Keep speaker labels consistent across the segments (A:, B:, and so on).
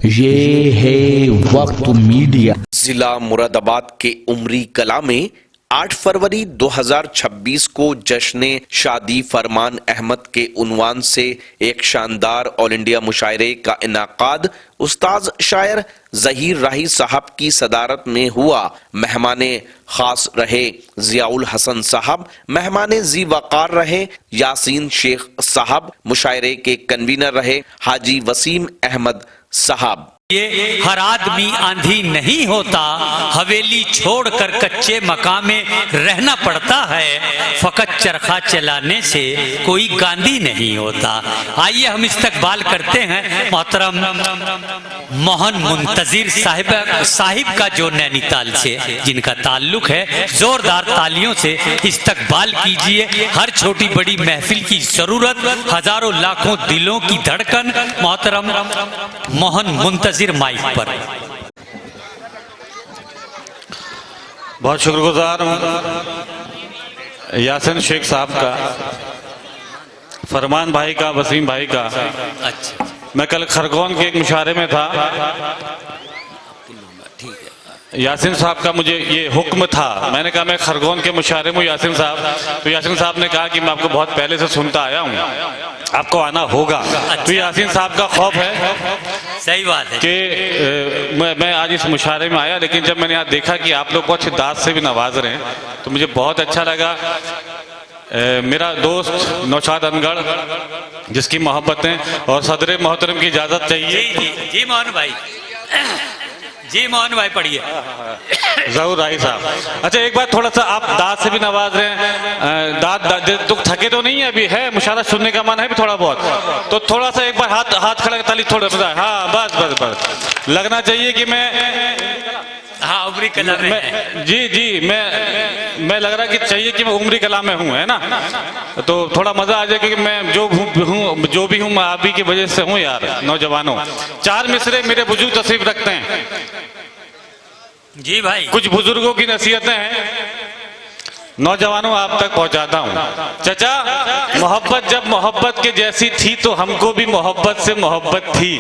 A: ये है वक्त मीडिया।
B: जिला मुरादाबाद के उमरी कला में 8 फरवरी 2026 को जश्न शादी फरमान अहमद के उन्वान से एक शानदार ऑल इंडिया मुशायरे का इनाकाद उस्ताद शायर जहीर राही साहब की सदारत में हुआ। मेहमाने खास रहे जियाउल हसन साहब, मेहमाने जी वकार रहे यासीन शेख साहब, मुशायरे के कन्वीनर रहे हाजी वसीम अहमद साहब।
C: ये हर आदमी आंधी नहीं होता, हवेली छोड़कर कच्चे मकान में रहना पड़ता है, फकत चरखा चलाने से कोई गांधी नहीं होता। आइए हम इस्तकबाल करते हैं मोहतरम मोहन मुंतजिर साहिब का, जो नैनीताल से जिनका ताल्लुक है। जोरदार तालियों से इस्तकबाल कीजिए। हर छोटी बड़ी महफिल की जरूरत, हजारों लाखों दिलों की धड़कन। मोहतरम मोहन मुंतजिर माइक पर।
D: बहुत शुक्रगुजार हूँ यासीन शेख साहब का, फरमान भाई का, वसीम भाई का।
C: अच्छा,
D: मैं कल खरगोन के एक मुशायरे में था। यासीन साहब का मुझे ये हुक्म था, मैंने कहा मैं खरगोन के मुशायरे में यासीन साहब, तो यासीन साहब ने कहा कि मैं आपको बहुत पहले से सुनता आया हूँ, आपको आना होगा। तो यासीन साहब का खौफ है।
C: सही बात है
D: कि मैं आज इस मुशायरे में आया, लेकिन जब मैंने यहाँ देखा कि आप लोग बहुत अच्छी दाद से भी नवाज रहे हैं तो मुझे बहुत अच्छा लगा। मेरा दोस्त नौशाद अनगढ़, जिसकी मोहब्बतें और सदर मोहतरम की इजाज़त चाहिए।
C: जी मोहन भाई, जी मोहन भाई पढ़िए।
D: जहूर राही साहब। अच्छा, एक बात, थोड़ा सा आप दाद से भी नवाज रहे हैं, दाद तो थके तो नहीं है अभी, है मुशायरा सुनने का मन है भी थोड़ा बहुत, तो थोड़ा सा एक बार हाथ खड़ा ताली थोड़ा बता। हाँ, बस लगना चाहिए कि मैं,
C: हाँ, उमरी कला में
D: जी मैं लग रहा कि चाहिए कि मैं उमरी कला में हूँ, है ना, तो थोड़ा मजा आ जाए, क्योंकि मैं जो भी हूँ मैं आप ही की वजह से हूँ यार। नौजवानों, 4 मिसरे मेरे बुजुर्ग तशरीफ रखते हैं।
C: जी भाई,
D: कुछ बुजुर्गों की नसीहतें हैं, नौजवानों आप तक पहुंचाता हूं। चचा, मोहब्बत जब मोहब्बत के जैसी थी तो हमको भी मोहब्बत से मोहब्बत थी,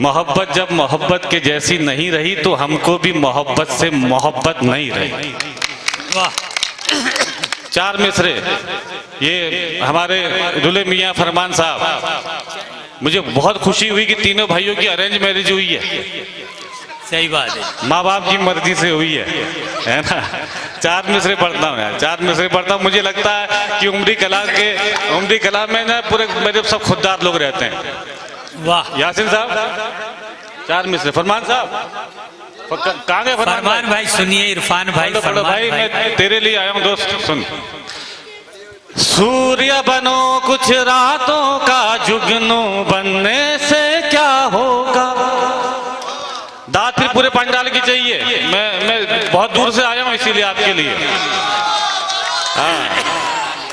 D: मोहब्बत जब मोहब्बत के जैसी नहीं रही तो हमको भी मोहब्बत से मोहब्बत नहीं रही।
C: वाह,
D: 4 मिसरे ये हमारे दुल्हे मियाँ फरमान साहब। मुझे बहुत खुशी हुई कि तीनों भाइयों की अरेंज मैरिज हुई है।
C: सही बात है,
D: माँ बाप की मर्जी से हुई है ना। 4 मिसरे पढ़ता हूँ यार, 4 मिसरे पढ़ता हूँ। मुझे लगता है कि उमरी कला में ना पूरे मेरे सब खुददार लोग रहते हैं।
C: वाह,
D: यासीन साहब 4 मिसरे, फरमान साहब कहाँ गए?
C: फरमान भाई सुनिए, इरफान भाई,
D: फरमान भाई मैं तेरे लिए आया हूँ दोस्त, सुन। सूर्य बनो कुछ रातों का, जुगनू बनने से क्या होगा। दाद फिर पूरे पंडाल की चाहिए। मैं बहुत दूर से आया हूँ इसीलिए आपके लिए। हाँ,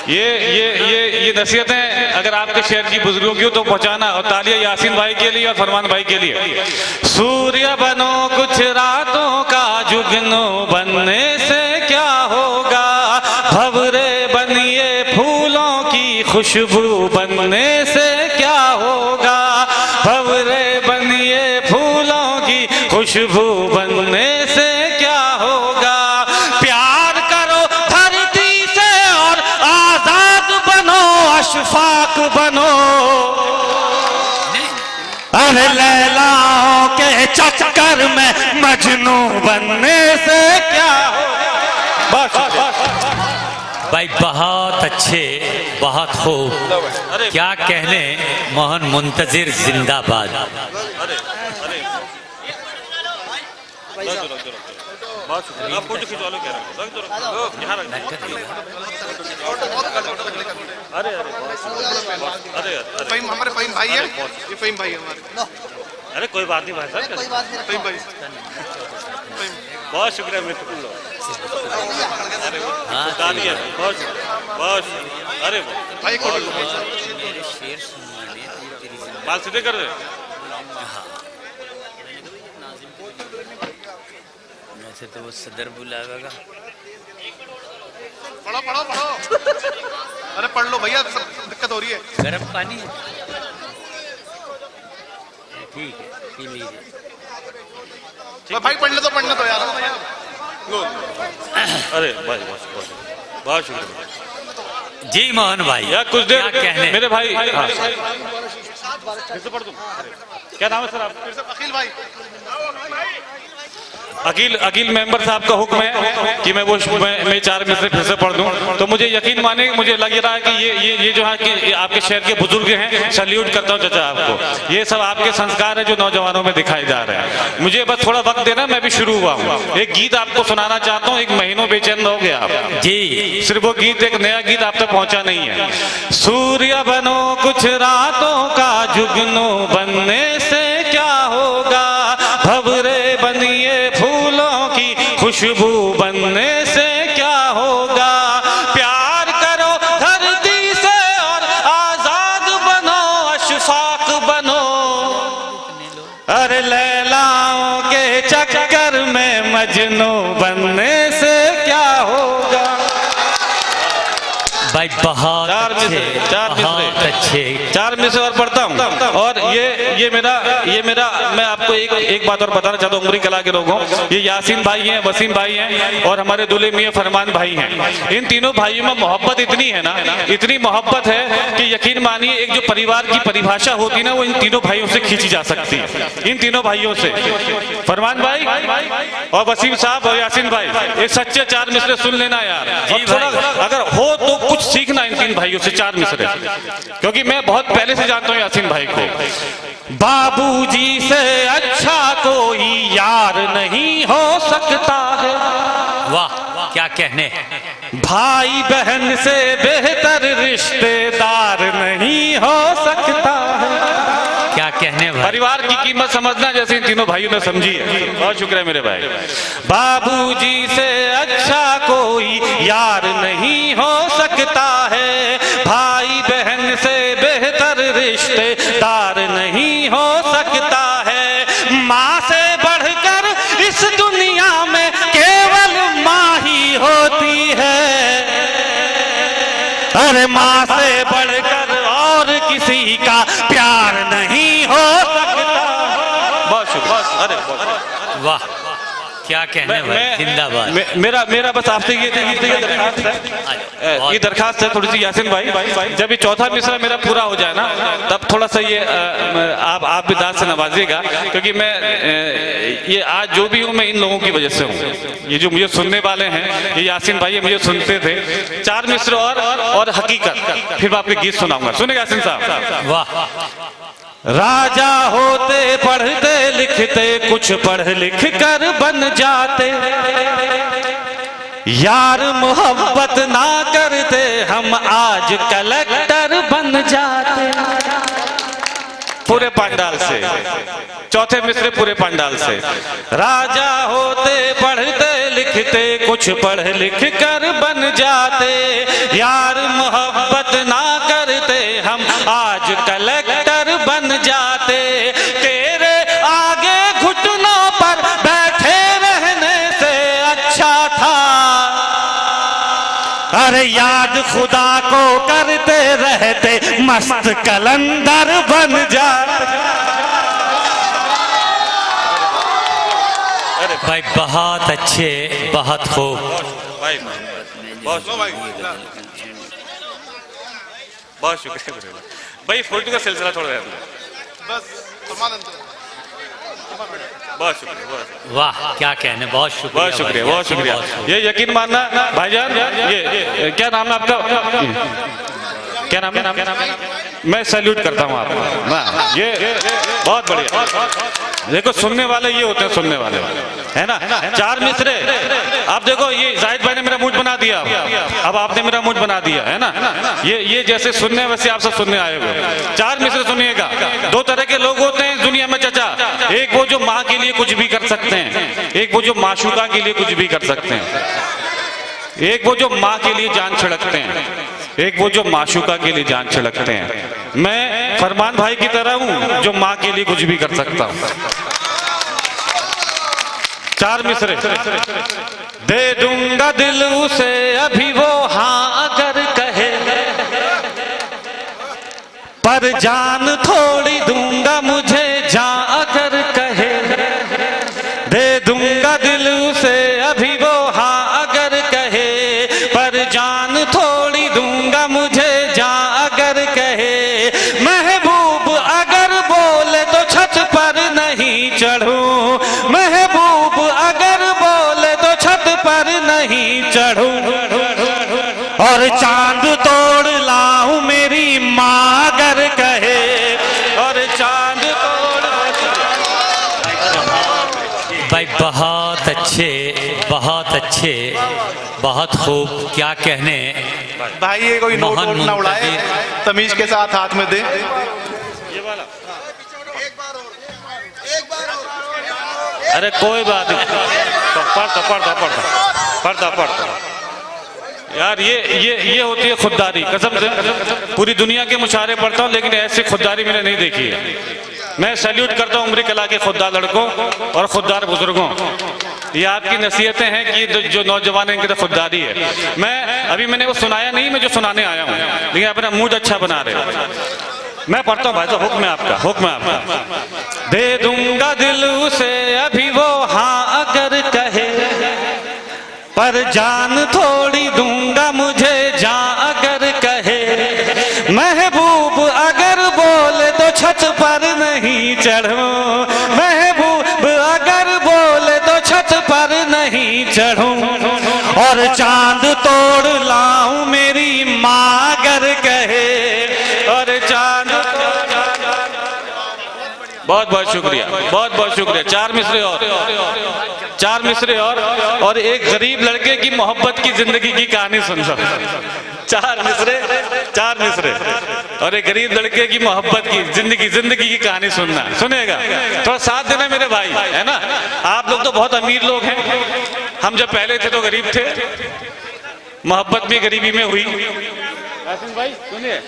D: ये नसीहतें अगर आपके शहर की बुजुर्गों की हो तो पहुंचाना, और तालियां यासीन भाई के लिए और फरमान भाई के लिए। सूर्य बनो कुछ रातों का, जुगनू बनने से क्या होगा, भंवरे बनिए फूलों की, खुशबू बनने से क्या होगा, भंवरे बनिए फूलों की, खुशबू बनने से क्या होगा। प्यार करो धरती से और आजाद बनो, अशफाक बनो, अरे लैलाओं के चक्कर में मजनू बनने से क्या होगा। बस
C: भाई, बहुत अच्छे, बहुत खूब, क्या कहने। मोहन मुंतजिर जिंदाबाद।
D: आप फोटो खिंचवा लो, कह रहा
E: अरे हमारे फहीम भाई है, ये फहीम भाई है हमारे।
D: अरे कोई बात नहीं भाई साहब,
E: कोई बात नहीं, फहीम भाई।
D: बहुत शुक्रिया मित्र। बहुत अरे
E: भाई
D: बाल सीधे कर दे।
C: वैसे तो वो सदर बुलावेगा।
E: पढ़ो। अरे पढ़ लो भैया, सब दिक्कत हो रही है।
C: गर्म पानी ठीक है, पी लीजिए।
E: भाई पढ़ने तो यार।
D: अरे भाई बहुत शुक्रिया
C: जी मोहन भाई,
D: यार, कुछ देर
C: क्या कहने?
D: मेरे भाई। हाँ। फिर से पढ़ दूं? क्या नाम है सर आप?
E: अखिल भाई।
D: अकील मेंबर साहब का हुक्म है कि मैं 4 मिसरे फिर से पढ़ दूं। तो मुझे यकीन माने, मुझे लग रहा है कि ये जो है कि आपके शहर के बुजुर्ग हैं, सल्यूट करता हूं चाचा आपको। ये सब आपके संस्कार है जो नौजवानों में दिखाए जा रहे हैं। मुझे बस थोड़ा वक्त देना, मैं भी शुरू हुआ हूँ। एक गीत आपको सुनाना चाहता हूँ। एक महीनों बेचैन हो गया आप
C: जी।
D: सिर्फ वो गीत, एक नया गीत आप तक पहुंचा नहीं है। सूर्य बनो कुछ रातों का, जुगनू बनने से क्या होगा, भंवरे बनिए फूलों की, खुशबू बनने से क्या होगा, प्यार करो धरती से और आजाद बनो, अशफाक बनो, अरे लैलाओं के चक्कर में मजनू बनने से क्या होगा।
C: भाई बहुत अच्छे, बहुत अच्छे।
D: 4 मिसरे और पढ़ता हूँ। और ये मेरा मैं आपको एक बात और बताना चाहता हूँ उमरी कला के लोगों। ये यासीन भाई हैं, वसीम भाई हैं और हमारे दूल्हे मियां फरमान भाई हैं। इन तीनों भाइयों में मोहब्बत इतनी है ना, इतनी मोहब्बत है कि यकीन मानिए एक जो परिवार की परिभाषा होती ना, वो इन तीनों भाइयों से खींची जा सकती है। इन तीनों भाइयों से, फरमान भाई और वसीम साहब और यासीन भाई, एक सच्चे 4 मिसरे सुन लेना यार। और थोड़ा अगर हो तो कुछ सीखना इन 3 भाइयों से 4 मिसरे, क्योंकि मैं बहुत पहले से जानता हूँ यासीन भाई को। बाबूजी से अच्छा कोई यार नहीं हो सकता है,
C: वाह क्या कहने।
D: भाई बहन से बेहतर रिश्तेदार नहीं हो सकता है।
C: क्या कहने भाई।
D: परिवार की कीमत समझना जैसे इन तीनों भाइयों ने समझी है। बहुत शुक्रिया मेरे भाई। बाबूजी से अच्छा कोई यार नहीं हो सकता है, भाई बहन से बेहतर रिश्तेदार नहीं हो सकता है, माँ से बढ़कर इस दुनिया में केवल माँ ही होती है, अरे माँ से बढ़कर और किसी का प्यार नहीं हो सकता। बहुत शुक्रिया। अरे
C: वाह क्या कहने भाई, जिंदाबाद।
D: मेरा बस आपसे ये दरखास्त है, ये दरखास्त है थोड़ी सी यासीन भाई, जब ये 4था मिसरा मेरा पूरा हो जाए ना, तब थोड़ा सा ये आप भी दाद से नवाजिएगा, क्योंकि मैं ये आज जो भी हूँ मैं इन लोगों की वजह से हूँ। ये जो मुझे सुनने वाले हैं, ये यासीन भाई ये मुझे सुनते थे। 4 मिसरे और हकीकत, फिर मैं आपके गीत सुनाऊंगा। सुने यासीन साहब।
C: वाह।
D: राजा होते पढ़ते लिखते, कुछ पढ़ लिख कर बन जाते, यार मोहब्बत ना करते हम आज कलेक्टर बन जाते। पूरे पंडाल से 4थे मिसरे पूरे पंडाल से। राजा होते पढ़ते लिखते, कुछ पढ़ लिख कर बन जाते, यार मोहब्बत ना करते हम आज कलेक्टर बन जाते, तेरे आगे घुटनों पर बैठे रहने से अच्छा था, अरे याद खुदा को करते रहते मस्त कलंदर बन जाते।
C: भाई बहुत अच्छे, बहुत खूब।
D: बहुत शुक्रिया भाई। फोटो का सिलसिला छोड़ रहे
E: बस
D: बहुत शुक्रिया।
C: वाह क्या कहने, बहुत शुक्रिया,
D: बहुत शुक्रिया, बहुत शुक्रिया। ये यकीन मानना भाईजान, ये क्या नाम है आपका, क्या नाम है? मैं सैल्यूट करता हूँ आपको। ये बहुत बढ़िया। देखो सुनने वाले ये होते हैं, सुनने वाले है ना। 4 मिसरे आप देखो, ये जाहिद भाई ने मेरा मूड बना दिया, अब आपने मेरा मूड बना दिया है ना। ये जैसे सुनने वैसे आप सब सुनने आए हो। 4 मिसरे सुनिएगा। 2 तरह के लोग होते हैं दुनिया में चाचा, एक वो जो माँ के लिए कुछ भी कर सकते हैं, एक वो जो माशूका के लिए कुछ भी कर सकते हैं, एक वो जो माँ के लिए जान छिड़कते हैं, एक वो जो माशूका के लिए जान छिड़कते हैं। मैं फरमान भाई की तरह हूं जो माँ के लिए कुछ भी कर सकता हूं। 4 मिसरे। दे दूंगा दिल उसे अभी वो हाँ अगर कहे, पर जान थोड़ी दूंगा मुझे जान नहीं चढ़ूं, महबूब अगर बोले तो छत पर नहीं चढ़ूं, और चांद तोड़ लाऊं मेरी माँ अगर कहे, और चांद तोड़।
C: भाई बहुत अच्छे, बहुत खूब, क्या कहने।
E: भाई ये कोई नोट
C: महान
E: वोट ना उड़ाए,
C: मुंतजिर।
E: तमीज के साथ हाथ में दे।
D: ये वाला अरे कोई बात नहीं, पढ़ता यार, ये होती है खुददारी। कसम से पूरी दुनिया के मुशायरे पढ़ता हूँ, लेकिन ऐसी खुददारी मैंने नहीं देखी है। मैं सैल्यूट करता हूँ उम्री कला के खुददार लड़कों और खुददार बुजुर्गों। ये आपकी नसीहतें हैं कि जो नौजवान हैं इनकी तो खुददारी है। मैंने वो सुनाया नहीं, मैं जो सुनाने आया हूँ, लेकिन अपना मूड अच्छा बना रहे। मैं पढ़ता हूँ भाई साहब, हुक्म है आपका। दे दूंगा दिल उसे अभी वो हाँ अगर कहे, पर जान थोड़ी दूंगा मुझे जान अगर कहे, महबूब अगर बोले तो छत पर नहीं चढ़ूं, महबूब अगर बोले तो छत पर नहीं चढ़ूं, और चांद तोड़ लाऊं मेरी माँ अगर कहे, और चांद। बहुत शुक्रिया। चार मिसरे और एक गरीब लड़के की मोहब्बत की जिंदगी की कहानी सुन लो। चार मिसरे और एक गरीब लड़के की मोहब्बत की जिंदगी की कहानी सुनेगा। थोड़ा साथ देना मेरे भाई, है ना। आप लोग तो बहुत अमीर लोग हैं, हम जब पहले थे तो गरीब थे, मोहब्बत भी गरीबी में हुई। भाई सुनिए,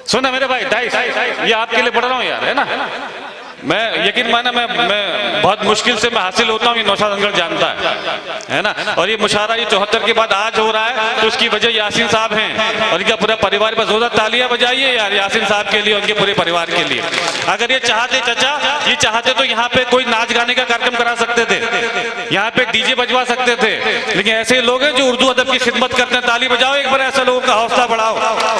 D: सुना मेरे भाई, ये आपके लिए पढ़ रहा हूँ यार, है ना। मैं यकीन माना, मैं बहुत मुश्किल से मैं हासिल होता हूँ, ये नौशाद अंकल जानता है ना। और ये मुशायरा ये 74 के बाद आज हो रहा है, तो उसकी वजह यासीन साहब हैं और इनका पूरा परिवार। पर जोरदार तालियां बजाइए यार यासीन साहब के लिए, उनके पूरे परिवार के लिए। अगर ये चाहते चाचा, ये चाहते तो यहाँ पे कोई नाच गाने का कार्यक्रम करा सकते थे, यहाँ पे डीजे बजवा सकते थे, लेकिन ऐसे लोग हैं जो उर्दू अदब की खिदमत करते हैं। ताली बजाओ एक बार, ऐसे लोगों का हौसला बढ़ाओ।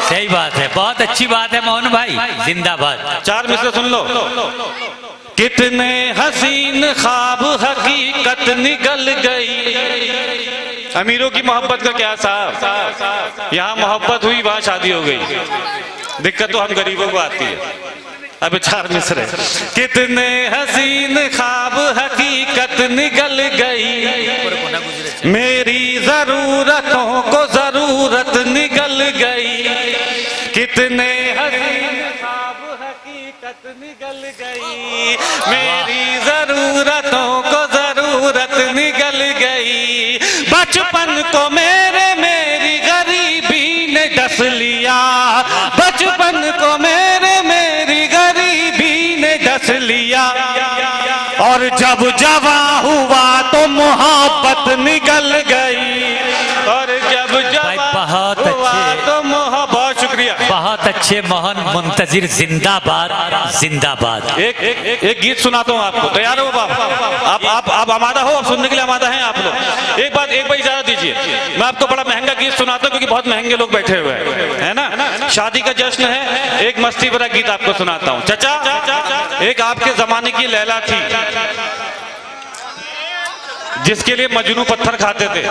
C: सही बात है, बहुत अच्छी बात है मोहन भाई, जिंदाबाद।
D: चार मिसरे सुन लो। कितने हसीन ख्वाब हकीकत निकल गई। अमीरों की मोहब्बत का क्या साहब, यहाँ मोहब्बत हुई वहां शादी हो गई। दिक्कत तो हम गरीबों को आती है। अब चार मिसरे। कितने हसीन ख्वाब हकीकत निकल गई, मेरी जरूरतों को जरूरत निकल गई। कितने हसीन निकल गई, मेरी जरूरतों को जरूरत निकल गई। बचपन को मेरी गरीबी ने डस लिया, बचपन को मेरी गरीबी ने डस लिया। और जब जवां हुआ तो मोहब्बत निकल गई, और जब जवां हुआ तो मोहब्बत। शुक्रिया,
C: बहुत अच्छे मोहन मुंतजिर, जिंदाबाद जिंदाबाद।
D: एक गीत सुनाता हूँ आपको, तैयार हो बाप? आप आमादा हो, आप सुनने के लिए आमादा हैं आप लोग? एक बार इजाजत दीजिए, मैं आपको बड़ा महंगा गीत सुनाता हूँ, क्योंकि बहुत महंगे लोग बैठे हुए हैं, है ना। शादी का जश्न है, एक मस्ती भरा गीत आपको सुनाता हूँ। चाचा, एक आपके जमाने की लैला थी जिसके लिए मजनू पत्थर खाते थे।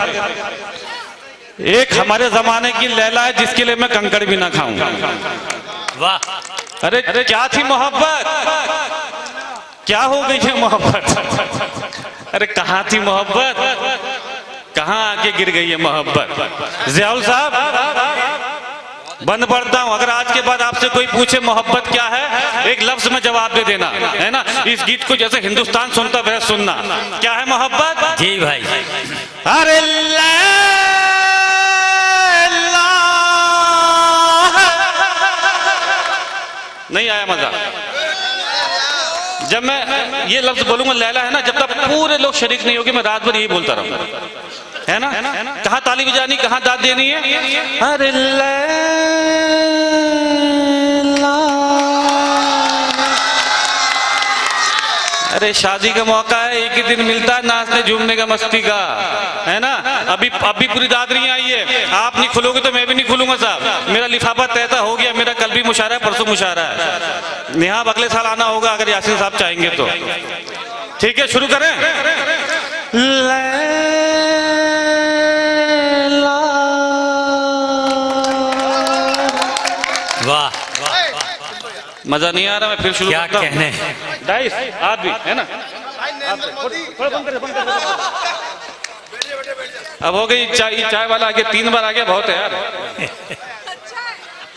D: एक हमारे जमाने की लैला है जिसके लिए मैं कंकड़ भी ना खाऊं।
C: वाह।
D: अरे क्या थी मोहब्बत, क्या हो गई है मोहब्बत? अरे कहाँ थी मोहब्बत, कहाँ आके गिर गई है मोहब्बत? ज़ियाउल साहब, बंद पढ़ता हूँ। अगर आज के बाद आपसे कोई पूछे मोहब्बत क्या है, एक लफ्ज में जवाब दे देना, है ना। इस गीत को जैसे हिंदुस्तान सुनता वैसे सुनना। क्या है मोहब्बत?
C: जी भाई।
D: अरे नहीं आया मजा। जब मैं ये लफ्ज बोलूंगा लैला, है ना, जब तक पूरे लोग शरीक नहीं होंगे मैं रात भर यही बोलता रहूंगा, है ना। कहाँ ताली बजानी, कहाँ दाद देनी है। अरे लैला अरे शादी का मौका है, एक ही दिन मिलता है नाचने झूमने का, मस्ती का, है ना। अभी पूरी दादरी आई है, आप नहीं खुलोगे तो मैं भी नहीं खुलूंगा साहब। मेरा लिफाफा तय हो गया, मेरा कल भी मुशायरा है, परसों मुशायरा है। निहाब अगले साल आना होगा अगर यासीन साहब चाहेंगे तो। ठीक है, शुरू करें।
C: वाह,
D: मजा नहीं आ रहा, मैं फिर शुरू
C: क्या
D: करता हूं।
C: कहने।
D: डाइस आप भी है ना। अब हो गई चाय वाला आ गया, 3 बार आ गया, बहुत है यार,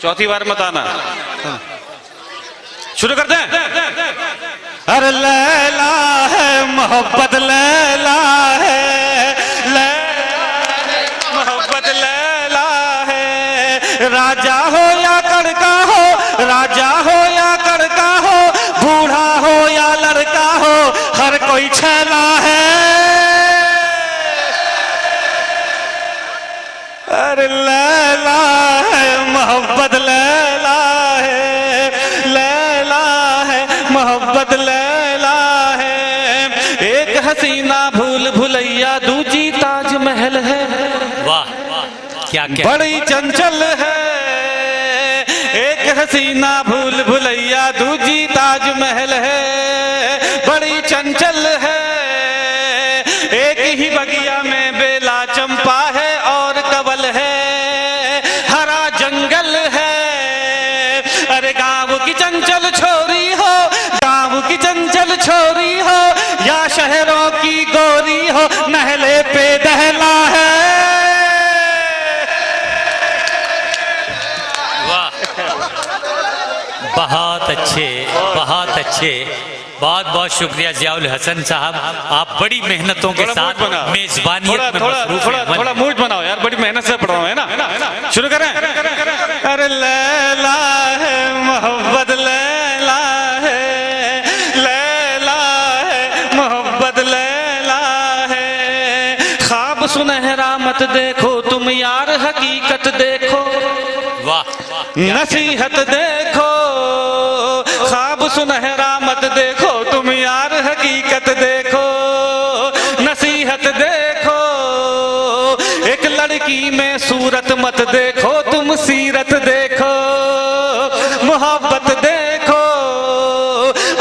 D: चौथी बार मत आना। शुरू करते हैं। अरे लैला है मोहब्बत, लैला है, मोहब्बत लैला है। राजा हो या कड़का हो, राजा हो या कड़का हो, बूढ़ा हो या लड़का हो, हर कोई छैला है। अरे लैला है मोहब्बत, लैला है, लैला है मोहब्बत, लैला है। एक हसीना भूल भुलैया, दूजी ताजमहल है।
C: वाह, क्या क्या।
D: बड़ी चंचल है। एक हसीना भूल भुलैया, दूजी ताजमहल है, बड़ी चंचल है। एक ही बगिया में बेला चंपा है और कवल है, हरा जंगल है। अरे गाँव की चंचल छोरी हो, गाँव की चंचल छोरी हो, या शहरों की गोरी हो, नहले पे दहला है।
C: बहुत अच्छे, बहुत अच्छे, बहुत बहुत शुक्रिया जियाउल हसन साहब। आप बड़ी मेहनतों के साथ मेजबानियत में मसरूफ हैं।
D: थोड़ा मूड बनाओ यार, बड़ी मेहनत से पढ़ा है ना। शुरू करें। अरे लैला है मोहब्बत, लैला है, लैला है मोहब्बत, लैला है। ख्वाब सुनहरा मत देखो तुम यार, हकीकत देखो।
C: वाह,
D: नसीहत देखो। ख्वाब सुनहरा मत देखो तुम यार, हकीकत देखो, नसीहत देखो। एक लड़की में सूरत मत देखो तुम, सीरत देखो, मोहब्बत देखो।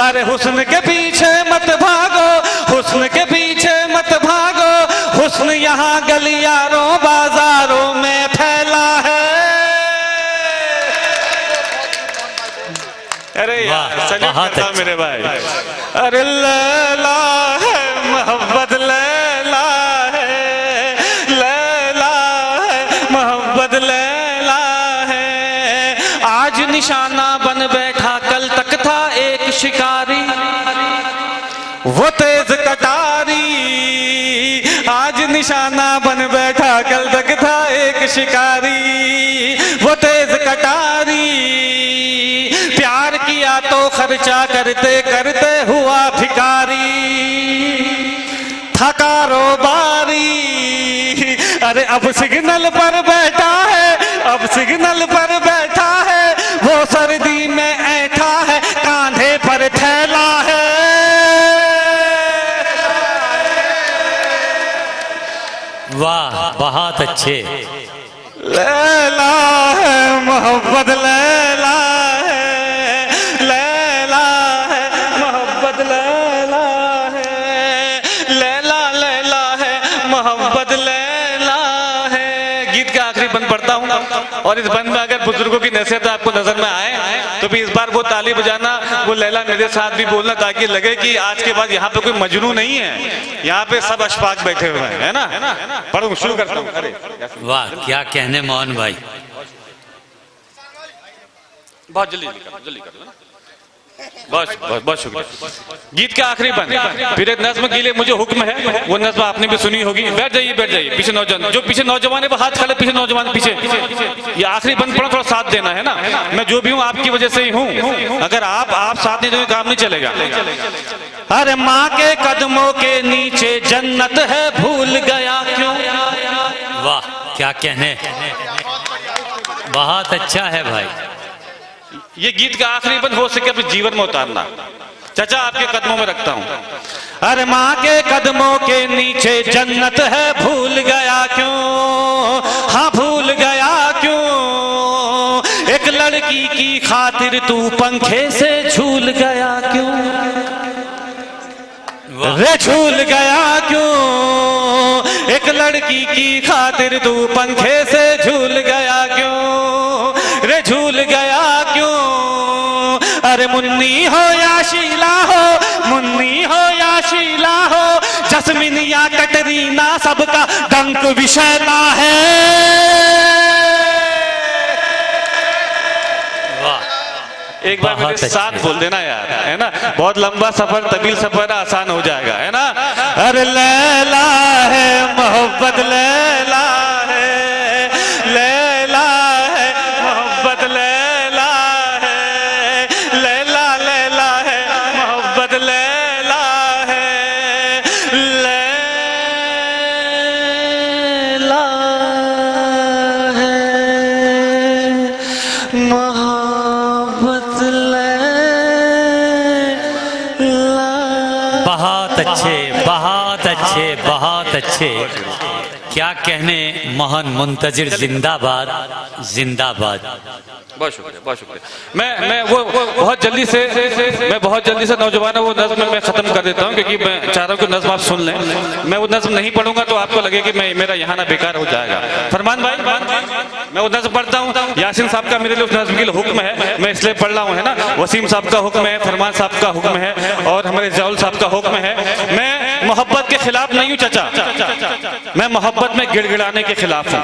D: अरे हुस्न के पीछे मत भागो, हुस्न के पीछे मत भागो, हुस्न यहाँ गलियारों बाजारों में फैला है। अरे यार
C: बहुत अच्छा।
D: मेरे भाई। अरे लैला है मोहब्बत, लैला है, लैला है मोहब्बत, लैला है। आज निशाना बन बैठा, कल तक था एक शिकारी, वो तेज कटारी। आज निशाना बन बैठा, कल तक था एक शिकारी, वो तेज कटारी। प्यार किया तो खर्चा करते करते हुआ भिखारी, था कारोबारी। अरे अब सिग्नल पर बैठा है, अब सिग्नल पर बैठा है, वो सर्दी में ऐठा है, कांधे पर थैला है।
C: वाह, बहुत अच्छे।
D: लैला है मोहब्बत, लैला है, लैला है मोहब्बत, लैला है, लैला लैला है मोहब्बत, लैला है। गीत का आखिरी बंद पढ़ता हूँ, और इस बंद में अगर बुजुर्गों की नसीहत आपको नजर में आए तो भी इस बार वो ताली बजाना, वो लैला मेरे साथ भी बोलना, ताकि लगे कि आज के बाद यहाँ पे कोई मजनू नहीं है, यहाँ पे सब अशफाक बैठे हुए हैं, है ना। पढ़ो, शुरू करता हूँ। अरे
C: वाह, क्या कहने मोहन भाई।
D: बहुत जल्दी कर दो ना। बहुत शुक्रिया। गीत का आखिरी बंद, फिर एक नज्म के लिए मुझे हुक्म है, वो नज्म आपने भी सुनी होगी। बैठ जाइए पीछे नौजवान, जो पीछे नौजवान है वो हाथ खड़े, पीछे नौजवान पीछे। ये आखिरी बंद पढ़ो, थोड़ा साथ देना है ना। मैं जो भी हूँ आपकी वजह से ही हूँ, अगर आप साथ नहीं दोगे काम नहीं चलेगा। अरे माँ के कदमों के नीचे जन्नत है, भूल गया क्यों।
C: वाह, क्या कहने, बहुत अच्छा है भाई।
D: ये गीत का आखिरी बंद हो सके अपने जीवन में उतारना। चाचा आपके कदमों में रखता हूं। अरे माँ के कदमों के नीचे जन्नत है, भूल गया क्यों, हाँ भूल गया क्यों, एक लड़की की खातिर तू पंखे से झूल गया क्यों, रे झूल गया क्यों, एक लड़की की खातिर तू पंखे से झूल गया क्यों, रे झूल गया क्यों। अरे मुन्नी हो या शीला हो, मुन्नी हो या शीला हो, जस्मिन या कटरीना सबका डंक विषैला है। एक बार मेरे साथ बोल देना यार, है ना, बहुत लंबा सफर, तवील सफर आसान हो जाएगा, है ना। अरे लैला है मोहब्बत, लैला है, लैला है मोहब्बत, लैला है, लैला लैला है मोहब्बत, लैला है, लैला है मोहब्बत, लैला।
C: बहुत अच्छे, बहुत अच्छे, बहुत अच्छे। क्या कहने, मोहन मुंतजिर जिंदाबाद, जिंदाबाद।
D: बहुत शुक्रिया, बहुत शुक्रिया। मैं वो बहुत जल्दी से नौजवानों वो नज्म मैं खत्म कर देता हूँ, क्योंकि मैं चाह रहा हूँ कि नज्म आप सुन लें। मैं वो नज्म नहीं पढ़ूंगा तो आपको लगे कि मेरा यहाँ ना बेकार हो जाएगा। फरमान भाई, मैं वो नज्म पढ़ता हूँ। यासीन साहब का मेरे लिए उस नज्म के लिए हुक्म है, मैं इसलिए पढ़ रहा हूँ, है ना। वसीम साहब का हुक्म है, फरमान साहब का हुक्म है, और हमारे जौल साहब का हुक्म है। मैं मोहब्बत के खिलाफ नहीं हूँ चाचा, मैं मोहब्बत में गिड़गिड़ाने के खिलाफ हूँ।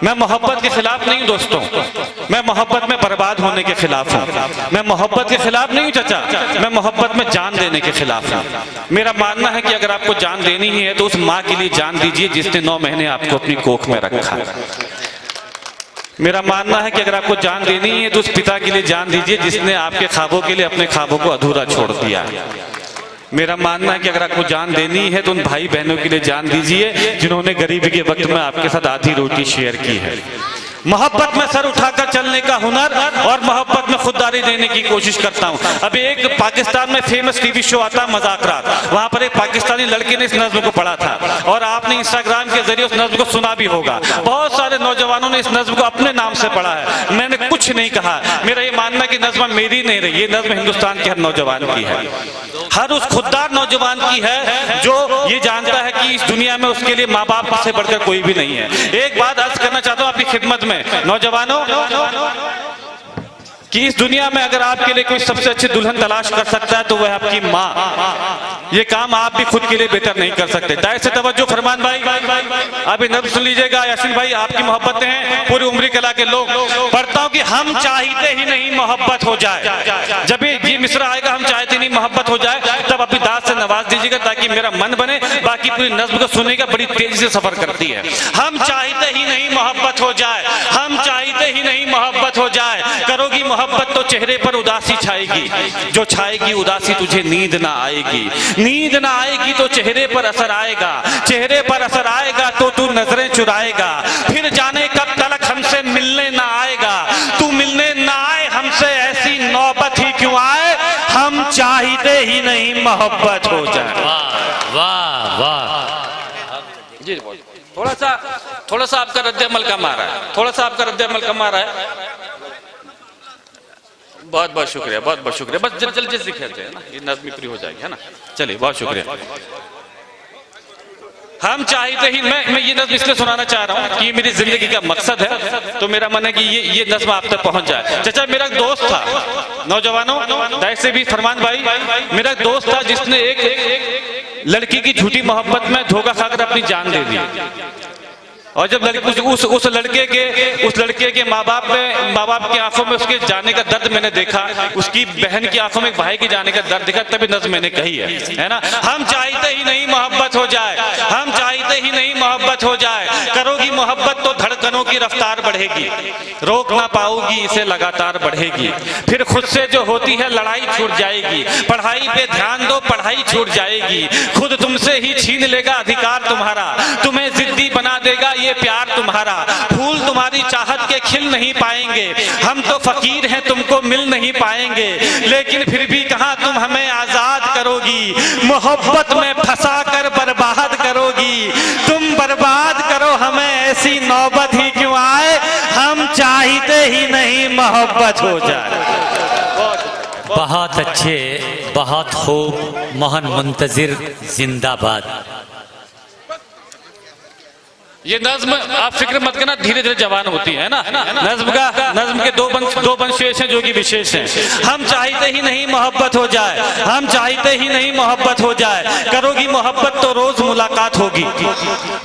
D: मैं मोहब्बत के खिलाफ नहीं हूँ दोस्तों, मैं मोहब्बत में बर्बाद होने के खिलाफ हूँ। मैं मोहब्बत के खिलाफ नहीं हूँ चाचा, मैं मोहब्बत में जान देने के खिलाफ हूँ। मेरा मानना है कि अगर आपको जान देनी ही है तो उस माँ के लिए जान दीजिए जिसने 9 महीने आपको अपनी कोख में रखा। मेरा मानना है कि अगर आपको जान देनी है तो उस पिता के लिए जान दीजिए जिसने आपके ख्वाबों के लिए अपने ख्वाबों को अधूरा छोड़ दिया। मेरा मानना है कि अगर आपको जान देनी है तो उन भाई बहनों के लिए जान दीजिए जिन्होंने गरीबी के वक्त में आपके साथ आधी रोटी शेयर की है। मोहब्बत में सर उठाकर चलने का हुनर और मोहब्बत में खुददारी देने की कोशिश करता हूँ। अभी एक पाकिस्तान में फेमस टीवी शो आता है मज़ाकरात, वहां पर एक पाकिस्तानी लड़के ने इस नज्म को पढ़ा था और आपने इंस्टाग्राम के जरिए उस नज्म को सुना भी होगा। बहुत सारे नौजवानों ने इस नज्म को अपने नाम से पढ़ा है, मैंने कुछ नहीं कहा। मेरा ये मानना है कि नज्म मेरी नहीं रही, ये नज्म हिंदुस्तान के हर नौजवान की है, हर उस खुददार नौजवान की है जो ये जानता है कि इस दुनिया में उसके लिए माँ बाप से बढ़कर कोई भी नहीं है। एक बात अर्ज करना चाहता हूँ आपकी खिदमत में नौजवानों, कि इस दुनिया में अगर आपके लिए कोई सबसे अच्छी दुल्हन तलाश कर सकता है तो वह आपकी माँ। ये काम आप भी खुद के लिए बेहतर नहीं कर सकते। दायरे से तवज्जो फरमान भाई, आप ये नब्ज़ सुन लीजिएगा। यासीन भाई, आपकी मोहब्बतें हैं, पूरी उम्री कला के लोग। पढ़ता हूँ कि हम चाहते ही नहीं मोहब्बत हो जाए। जब ये मिसरा आएगा हम चाहते नहीं मोहब्बत हो जाए, तब अपनी दाद से नवाज दीजिएगा ताकि मेरा मन बने। बाकी पूरी नज्म को सुनेगा, बड़ी तेजी से सफर करती है। हम चाहते ही नहीं मोहब्बत हो जाए, हम चाहते ही नहीं मोहब्बत हो जाए, करोगी मोहब्बत तो चेहरे पर उदासी छाएगी, जो छाएगी उदासी तुझे नींद ना आएगी, नींद ना आएगी तो चेहरे पर असर आएगा, चेहरे पर असर आएगा तो तू नजरें चुराएगा, फिर जाने कब तलक हमसे मिलने ना आएगा, तू मिलने ना आए हमसे ऐसी नौबत ही क्यों आए, हम चाहते ही नहीं मोहब्बत हो जाए।
C: वाह वाह।
D: जी थोड़ा सा आपका रद्द अमल कम आ रहा है, थोड़ा सा आपका रद्द अमल कम आ रहा है। बहुत बहुत शुक्रिया, बहुत बहुत शुक्रिया। बस जल्दी से खेलते हैं ना, ये नज़्म पूरी हो जाएगी, है ना। चलिए, बहुत शुक्रिया। हम चाहते ही, मैं ये नज़्म इसलिए सुनाना चाह रहा हूँ कि ये मेरी जिंदगी का मकसद है, तो मेरा मन है कि ये नज़्म आप तक पहुंच जाए। चाचा, मेरा एक दोस्त था, नौजवानों दाय से भी फरमान भाई, मेरा एक दोस्त था जिसने एक लड़की की झूठी मोहब्बत में धोखा खाकर अपनी जान दे दी। और जब उस लड़के के माँ बाप की आंखों में उसके जाने का दर्द मैंने देखा, उसकी बहन की आंखों में एक भाई के जाने का दर्द देखा, तभी नज़्म मैंने कही है ना। हम चाहते ही नहीं मोहब्बत हो जाए, हम चाहते ही नहीं मोहब्बत हो जाए, करोगी मोहब्बत तो धड़कनों की रफ्तार बढ़ेगी, रोक ना पाओगी इसे लगातार बढ़ेगी, फिर खुद से जो होती है लड़ाई छूट जाएगी, पढ़ाई पे ध्यान दो पढ़ाई छूट जाएगी, खुद तुमसे ही छीन लेगा अधिकार तुम्हारा, तुम्हें जिद्दी बना देगा ये प्यार तुम्हारा, फूल तुम्हारी चाहत के खिल नहीं पाएंगे, हम तो फकीर हैं तुमको मिल नहीं पाएंगे, लेकिन फिर भी कहां तुम हमें करोगी, मोहब्बत में फंसा कर बर्बाद करोगी। तुम बर्बाद करो हमें, ऐसी नौबत ही क्यों आए, हम चाहते ही नहीं मोहब्बत हो जाए।
C: बहुत अच्छे, बहुत खूब। मोहन मुंतजिर जिंदाबाद।
D: ये नज्म आप फिक्र मत करना, धीरे धीरे जवान होती है ना। नज्म के दो वंशेष हैं जो कि विशेष हैं। हम चाहते ही नहीं मोहब्बत हो जाए, हम चाहते ही नहीं मोहब्बत हो जाए। करोगी मोहब्बत तो रोज मुलाकात होगी,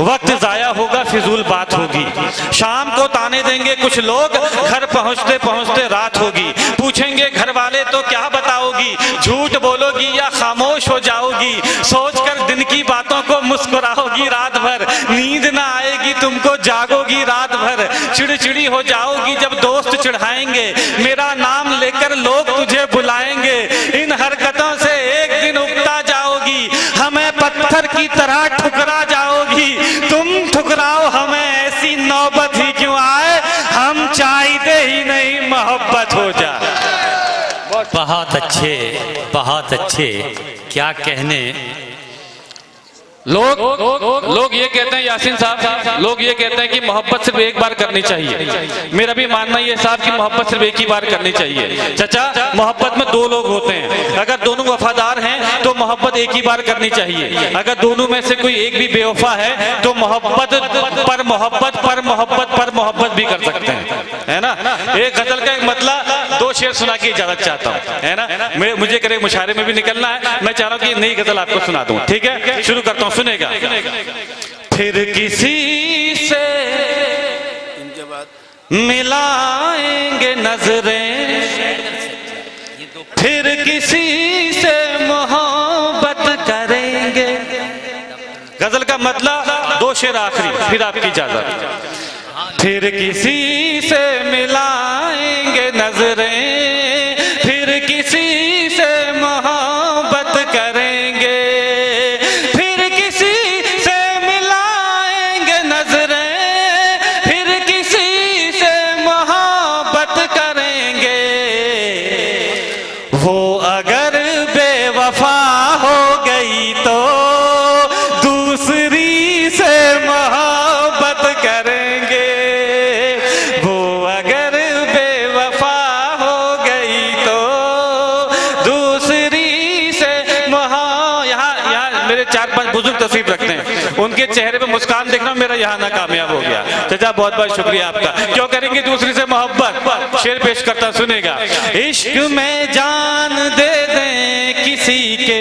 D: वक्त जाया होगा, फिजूल बात होगी। शाम को ताने देंगे कुछ लोग, घर पहुंचते पहुंचते रात होगी। पूछेंगे घर वाले तो क्या बताओगी, झूठ बोलोगी या खामोश हो जाओगी। सोचकर दिन की बातों को मुस्कुराओगी रात भर, नींद ना आएगी तुमको, जागोगी रात भर। चिड़चिड़ी हो जाओगी जब दोस्त चिढ़ाएंगे, मेरा नाम लेकर लोग तुझे बुलाएंगे। इन हरकतों से एक दिन उगता जाओगी, हमें पत्थर की तरह ठुकरा जाओगी। तुम ठुकराओ हमें, ऐसी नौबत ही क्यों आए, हम चाहते ही नहीं मोहब्बत हो जाए।
C: बहुत अच्छे, बहुत अच्छे। क्या कहने।
D: लोग ये कहते हैं यासीन साहब, लोग ये कहते हैं कि मोहब्बत सिर्फ एक बार करनी चाहिए। मेरा भी मानना ये साहब कि मोहब्बत सिर्फ एक ही बार करनी चाहिए। चाचा, मोहब्बत में दो लोग होते हैं, अगर दोनों वफादार हैं तो मोहब्बत एक ही बार करनी चाहिए। अगर दोनों में से कोई एक भी बेवफा है तो मोहब्बत पर मोहब्बत पर मोहब्बत पर मोहब्बत भी कर सकते हैं, है ना। एक गजल का एक मतलब दो शेर सुना के इजाजत चाहता हूँ, है ना। मुझे करे मुशायरे में भी निकलना है, मैं चाह रहा हूँ कि नई गजल आपको सुना दूं। ठीक है, शुरू करता हूँ, सुनेगा। फिर किसी से मिलाएंगे नजरें, फिर किसी से मोहब्बत करेंगे। गजल का मतलब दो शेर आखिरी, फिर आपकी इजाजत। फिर किसी से मिलाएंगे नजरें, फिर किसी से मोहब्बत करेंगे। वो अगर बेवफा हो गई तो दूसरी से मोहब्बत करेंगे। वो अगर बेवफा हो गई तो दूसरी से यहाँ मेरे 4-5 बुजुर्ग तस्वीर रखते हैं, उनके चेहरे पे मुस्कान देखना मेरा यहाँ ना कामयाब हो गया। चाचा बहुत बहुत शुक्रिया आपका। क्यों करेंगे दूसरी से मोहब्बत, शेर पेश करता सुनेगा। इश्क में जान दे दें किसी के,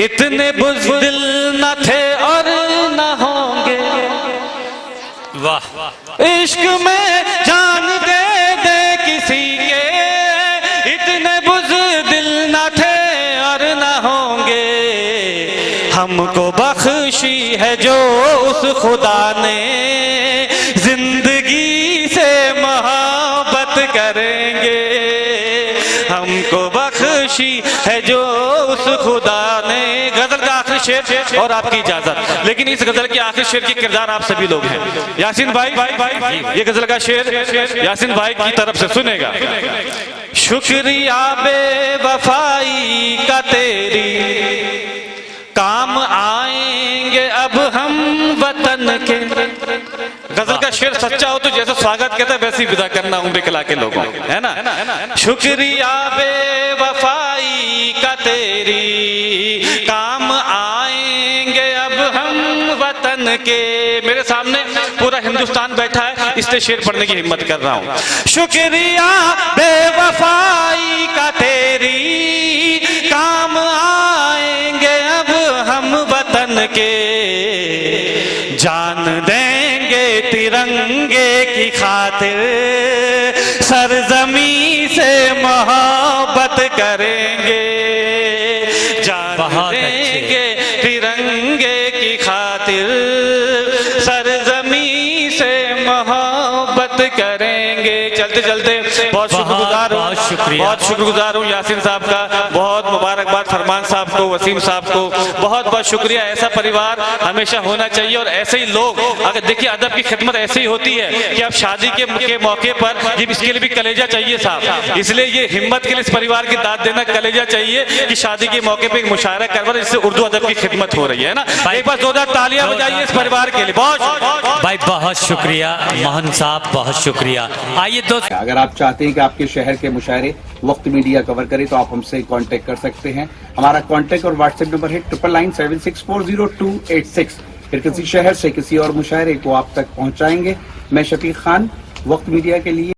D: इतने बुज़दिल न थे और न होंगे।
C: वाह।
D: इश्क में जान दे दे किसी के, इतने बुज़दिल न थे और न होंगे। हमको बख्शी है जो उस खुदा ने, जिंदगी से मोहब्बत करेंगे। हमको बख्शी है जो उस खुदा ने। गजल का आखिरी शेर और आपकी इजाजत। लेकिन इस गजल के आखिरी शेर के किरदार आप सभी लोग हैं। यासीन भाई, ये गजल का शेर यासीन भाई की तरफ से सुनेगा। शुक्रिया बेवफाई का तेरी, काम आएंगे अब हम वतन के। गजल का शेर सच्चा हो तो जैसे स्वागत कहता है वैसे ही विदा करना उम्र कला के लोगों, है ना। शुक्रिया बेवफाई का तेरी, काम आएंगे अब हम वतन के। मेरे सामने पूरा हिंदुस्तान बैठा है, इसलिए शेर पढ़ने की हिम्मत कर रहा हूँ। शुक्रिया बेवफाई का तेरी, काम आएंगे अब हम वतन के। जान देंगे तिरंगे की खातिर, सरजमी से मोहब्बत करेंगे। जान देंगे तिरंगे की खातिर, सरजमी से मोहब्बत करेंगे। रहेंगे। चलते चलते बहुत शुक्रगुजार हूँ यासीन साहब का, बहुत मुबारकबाद फरमान साहब को, वसीम साहब को, बहुत बहुत शुक्रिया। ऐसा परिवार हमेशा होना चाहिए और ऐसे ही लोग, अगर देखिए अदब की खिदमत ऐसे ही होती है कि आप शादी के मौके पर, ये इसके लिए भी कलेजा चाहिए साहब, इसलिए ये हिम्मत के लिए इस परिवार की दाद देना कलेजा चाहिए कि शादी के मौके पे एक मुशायरा करवा, जिससे उर्दू अदब की खिदमत हो रही है ना। एक बार जोरदार तालियां बजाइए इस परिवार के लिए। बहुत
C: भाई बहुत शुक्रिया मोहन साहब, बहुत शुक्रिया। आइए दोस्त,
A: अगर आप चाहते हैं कि आपके शहर के मुशायरे वक्त मीडिया कवर करे तो आप हमसे कांटेक्ट कर सकते हैं। हमारा कांटेक्ट और व्हाट्सएप नंबर है 9997640286। फिर किसी शहर से किसी और मुशायरे को आप तक पहुंचाएंगे। मैं शफीक खान, वक्त मीडिया के लिए।